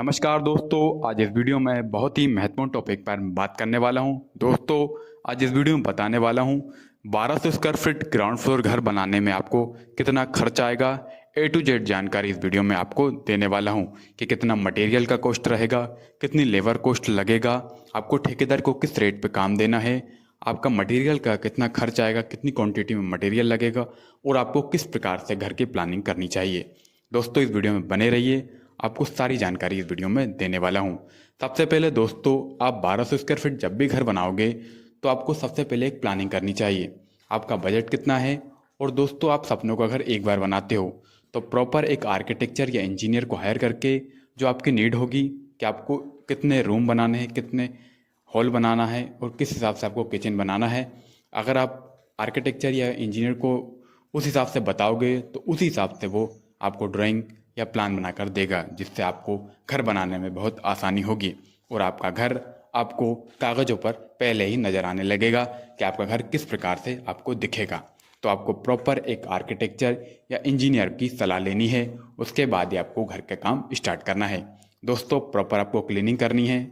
नमस्कार दोस्तों, आज इस वीडियो में बहुत ही महत्वपूर्ण टॉपिक पर बात करने वाला हूं। दोस्तों, आज इस वीडियो में बताने वाला हूं 1200 स्क्वायर फीट ग्राउंड फ्लोर घर बनाने में आपको कितना खर्च आएगा। ए टू जेड जानकारी इस वीडियो में आपको देने वाला हूं कि कितना मटेरियल का कॉस्ट रहेगा, कितनी लेबर कॉस्ट लगेगा, आपको ठेकेदार को किस रेट पे काम देना है, आपका मटेरियल का कितना खर्च आएगा, कितनी क्वांटिटी में मटेरियल लगेगा और आपको किस प्रकार से घर की प्लानिंग करनी चाहिए। दोस्तों, इस वीडियो में बने रहिए, आपको सारी जानकारी इस वीडियो में देने वाला हूँ। सबसे पहले दोस्तों, आप 1200 स्क्वायर फीट जब भी घर बनाओगे तो आपको सबसे पहले एक प्लानिंग करनी चाहिए। आपका बजट कितना है, और दोस्तों आप सपनों का घर एक बार बनाते हो तो प्रॉपर एक आर्किटेक्चर या इंजीनियर को हायर करके जो आपकी नीड होगी कि आपको कितने रूम बनाने हैं, कितने हॉल बनाना है और किस हिसाब से आपको किचन बनाना है, अगर आप आर्किटेक्चर या इंजीनियर को उस हिसाब से बताओगे तो उसी हिसाब से वो आपको ड्राइंग या प्लान बनाकर देगा, जिससे आपको घर बनाने में बहुत आसानी होगी और आपका घर आपको कागज़ों पर पहले ही नज़र आने लगेगा कि आपका घर किस प्रकार से आपको दिखेगा। तो आपको प्रॉपर एक आर्किटेक्चर या इंजीनियर की सलाह लेनी है, उसके बाद ही आपको घर का काम स्टार्ट करना है। दोस्तों, प्रॉपर आपको क्लीनिंग करनी है।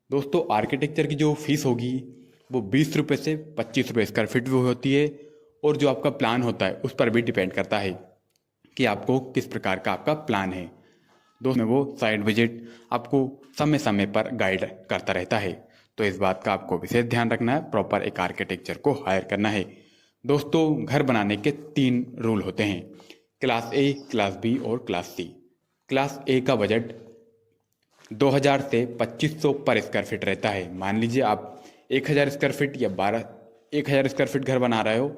दोस्तों, आर्किटेक्चर की जो फीस होगी वो 20 रुपये से 25 रुपये स्क्वायर फीट भी होती है, और जो आपका प्लान होता है उस पर भी डिपेंड करता है कि आपको किस प्रकार का आपका प्लान है। दोस्तों, वो साइट विजिट आपको समय समय पर गाइड करता रहता है, तो इस बात का आपको विशेष ध्यान रखना है, प्रॉपर एक आर्किटेक्चर को हायर करना है। दोस्तों, घर बनाने के 3 रूल होते हैं, क्लास ए, क्लास बी और क्लास सी। क्लास ए का बजट 2000 से 2500 पर स्क्वायर फीट रहता है। मान लीजिए आप 1000 स्क्वायर फीट या 1000 स्क्वायर फीट घर बना रहे हो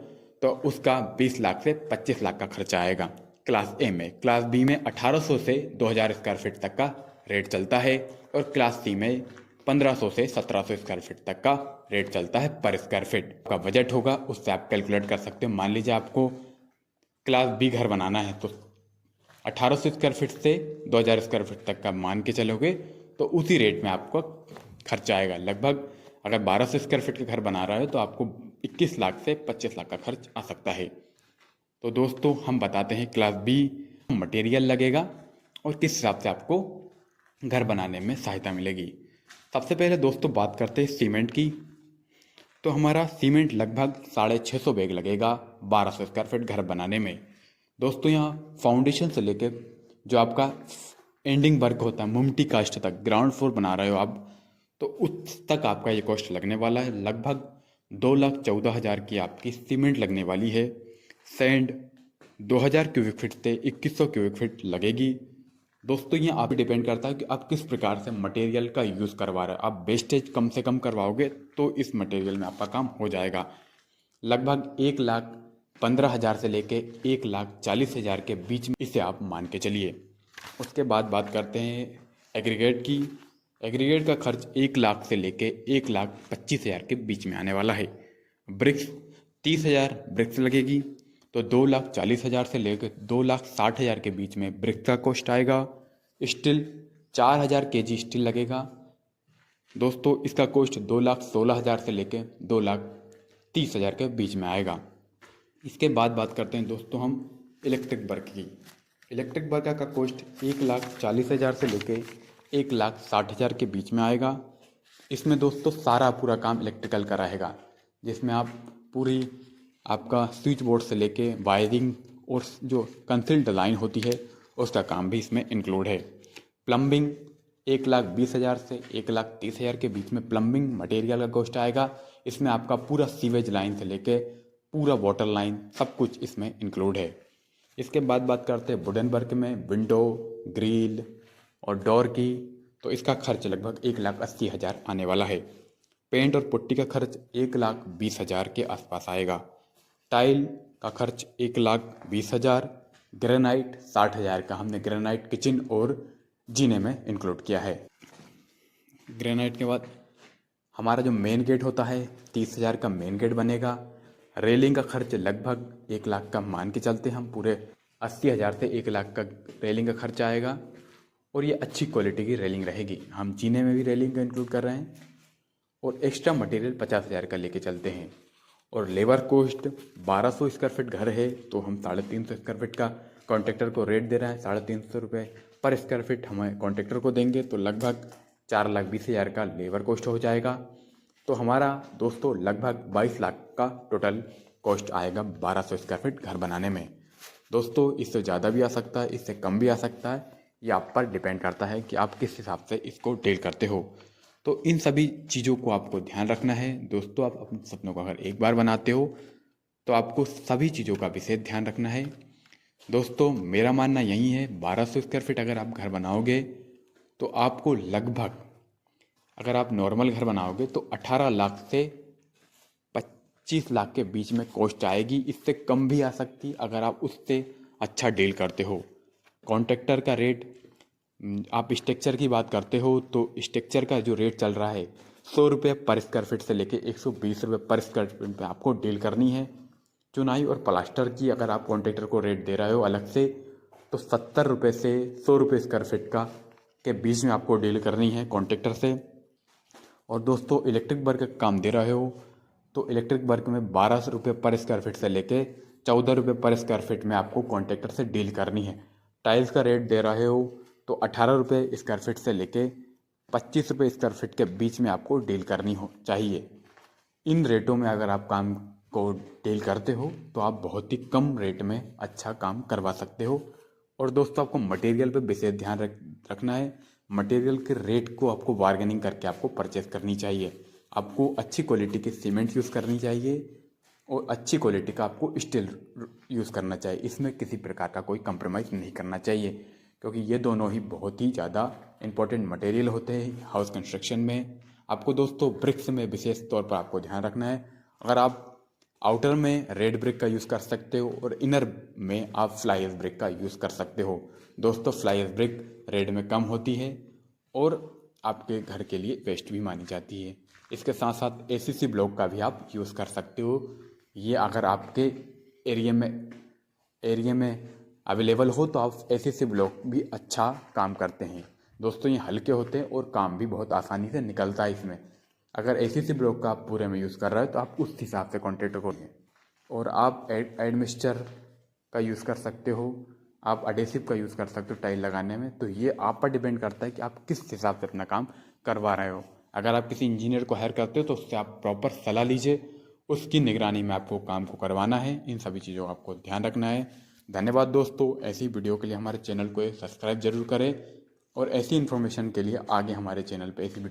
तो उसका 20 लाख से 25 लाख का खर्चा आएगा क्लास ए में। क्लास बी में 1800 से 2000 स्क्वायर फीट तक का रेट चलता है, और क्लास सी में 1500 से 1700 स्क्वायर फीट तक का रेट चलता है पर स्क्वायर फीट। आपका बजट होगा उससे आप कैलकुलेट कर सकते हो। मान लीजिए आपको क्लास बी घर बनाना है तो 1800 स्क्वायर फीट से 2000 स्क्वायर फीट तक का मान के चलोगे तो उसी रेट में आपको खर्चा आएगा। लगभग अगर 1200 स्क्वायर फीट का घर बना रहे हो तो आपको 21 लाख से 25 लाख का खर्च आ सकता है। तो दोस्तों, हम बताते हैं क्लास बी मटेरियल लगेगा और किस हिसाब से आपको घर बनाने में सहायता मिलेगी। सबसे पहले दोस्तों बात करते हैं सीमेंट की। तो हमारा सीमेंट लगभग 650 बैग लगेगा 1200 स्क्वायर फीट घर बनाने में। दोस्तों, यहाँ फाउंडेशन से लेके जो आपका एंडिंग वर्क होता है मुमटी कास्ट तक, ग्राउंड फ्लोर बना रहे हो आप, तो उस तक आपका ये कॉस्ट लगने वाला है। लगभग 2,14,000 की आपकी सीमेंट लगने वाली है। सैंड 2000 क्यूबिक फीट से 2100 क्यूबिक फीट लगेगी। दोस्तों, ये आप ही डिपेंड करता है कि आप किस प्रकार से मटेरियल का यूज़ करवा रहे हो। आप वेस्टेज कम से कम करवाओगे तो इस मटेरियल में आपका काम हो जाएगा। लगभग 1,15,000 से लेके 1,40,000 के बीच में इसे आप मान के चलिए। उसके बाद बात करते हैं एग्रीगेट की। एग्रीगेट का खर्च 1 लाख से लेके 1,25,000 के बीच में आने वाला है। ब्रिक्स 30,000 ब्रिक्स लगेगी, तो 2,40,000 से लेकर 2,60,000 के बीच में ब्रिक्स का कॉस्ट आएगा। स्टील 4,000 केजी स्टील लगेगा। दोस्तों, इसका कॉस्ट 2,16,000 से लेकर 2,30,000 के बीच में आएगा। इसके बाद बात करते हैं दोस्तों हम इलेक्ट्रिक वर्क की। इलेक्ट्रिक वर्क का कॉस्ट 1,40,000 से लेके 1,60,000 के बीच में आएगा। इसमें दोस्तों सारा पूरा काम इलेक्ट्रिकल का रहेगा, जिसमें आप पूरी आपका स्विच बोर्ड से लेके वायरिंग और जो कंसील्ड लाइन होती है उसका काम भी इसमें इंक्लूड है। प्लम्बिंग 1,20,000 से 1,30,000 के बीच में प्लम्बिंग मटेरियल का कॉस्ट आएगा। इसमें आपका पूरा सीवेज लाइन से लेके पूरा वाटर लाइन सब कुछ इसमें इंक्लूड है। इसके बाद बात करते हैं वुडन वर्क में, विंडो, ग्रिल और डोर की। तो इसका खर्च लगभग 1,80,000 आने वाला है। पेंट और पुट्टी का खर्च 1,20,000 के आसपास आएगा। टाइल का खर्च 1,20,000। ग्रेनाइट 60,000 का हमने ग्रेनाइट किचन और जीने में इंक्लूड किया है। ग्रेनाइट के बाद हमारा जो मेन गेट होता है 30,000 का मेन गेट बनेगा। रेलिंग का खर्च लगभग 1 लाख का मान के चलते हम, पूरे 80,000 से 1 लाख का रेलिंग का खर्च आएगा, और ये अच्छी क्वालिटी की रेलिंग रहेगी। हम जीने में भी रेलिंग का इंक्लूड कर रहे हैं, और एक्स्ट्रा मटेरियल 50,000 का लेके चलते हैं। और लेबर कॉस्ट 1200 स्क्वायर फीट घर है तो हम 350 स्क्वायर फीट का कॉन्ट्रैक्टर को रेट दे रहे हैं 350 रुपये पर स्क्वायर फीट हमें कॉन्ट्रैक्टर को देंगे तो लगभग 4,20,000 का लेबर कॉस्ट हो जाएगा। तो हमारा दोस्तों लगभग 22 लाख का टोटल कॉस्ट आएगा 1200 स्क्वायर फीट घर बनाने में। दोस्तों इससे ज़्यादा भी आ सकता है, इससे कम भी आ सकता है, ये आप पर डिपेंड करता है कि आप किस हिसाब से इसको डील करते हो। तो इन सभी चीज़ों को आपको ध्यान रखना है। दोस्तों आप अपने सपनों का अगर एक बार बनाते हो तो आपको सभी चीज़ों का विशेष ध्यान रखना है। दोस्तों मेरा मानना यही है, 1200 स्क्वायर फीट अगर आप घर बनाओगे तो आपको लगभग, अगर आप नॉर्मल घर बनाओगे तो 18 लाख से 25 लाख के बीच में कॉस्ट आएगी। इससे कम भी आ सकती अगर आप उससे अच्छा डील करते हो। कॉन्ट्रैक्टर का रेट, आप स्ट्रक्चर की बात करते हो तो स्ट्रक्चर का जो रेट चल रहा है 100 रुपये पर स्क्वायर फीट से लेके 120 रुपये पर स्क्वायर फीट पे आपको डील करनी है। चुनाई और प्लास्टर की अगर आप कॉन्ट्रैक्टर को रेट दे रहे हो अलग से तो 70 रुपये से 100 रुपये स्क्वायर फीट का के बीच में आपको डील करनी है कॉन्ट्रैक्टर से। और दोस्तों इलेक्ट्रिक वर्क का काम दे रहे हो तो इलेक्ट्रिक वर्क में 12 रुपये पर स्क्वायर फीट से लेके 14 रुपये पर स्क्वायर फीट में आपको कॉन्ट्रैक्टर से डील करनी है। टाइल्स का रेट दे रहे हो तो 18 रुपये स्क्वायर फीट से लेके 25 रुपये स्क्वायर फीट के बीच में आपको डील करनी हो चाहिए। इन रेटों में अगर आप काम को डील करते हो तो आप बहुत ही कम रेट में अच्छा काम करवा सकते हो। और दोस्तों आपको मटेरियल पे विशेष ध्यान रखना है। मटेरियल के रेट को आपको बार्गेनिंग करके आपको परचेस करनी चाहिए। आपको अच्छी क्वालिटी के सीमेंट यूज़ करनी चाहिए और अच्छी क्वालिटी का आपको स्टील यूज़ करना चाहिए। इसमें किसी प्रकार का कोई कंप्रोमाइज़ नहीं करना चाहिए, क्योंकि ये दोनों ही बहुत ही ज़्यादा इंपॉर्टेंट मटेरियल होते हैं हाउस कंस्ट्रक्शन में। आपको दोस्तों ब्रिक्स में विशेष तौर पर आपको ध्यान रखना है। अगर आप आउटर में रेड ब्रिक का यूज़ कर सकते हो और इनर में आप फ्लाई एश ब्रिक का यूज़ कर सकते हो। दोस्तों फ्लाई एश ब्रिक रेड में कम होती है और आपके घर के लिए बेस्ट भी मानी जाती है। इसके साथ साथ एसीसी ब्लॉक का भी आप यूज़ कर सकते हो। ये अगर आपके एरिया में अवेलेबल हो तो आप एसीसी ब्लॉक भी अच्छा काम करते हैं। दोस्तों ये हल्के होते हैं और काम भी बहुत आसानी से निकलता है इसमें। अगर एसीसी ब्लॉक का आप पूरे में यूज़ कर रहे हो तो आप उस हिसाब से कॉन्ट्रैक्टर को दें। और आप एडमिक्सचर का यूज़ कर सकते हो, आप एडेसिव का यूज़ कर सकते हो टाइल लगाने में। तो ये आप पर डिपेंड करता है कि आप किस हिसाब से अपना काम करवा रहे हो। अगर आप किसी इंजीनियर को हायर करते हो तो उससे आप प्रॉपर सलाह लीजिए, उसकी निगरानी में आपको काम को करवाना है। इन सभी चीज़ों का आपको ध्यान रखना है। धन्यवाद दोस्तों। ऐसी वीडियो के लिए हमारे चैनल को सब्सक्राइब जरूर करें और ऐसी इन्फॉर्मेशन के लिए आगे हमारे चैनल पर ऐसी वीडियो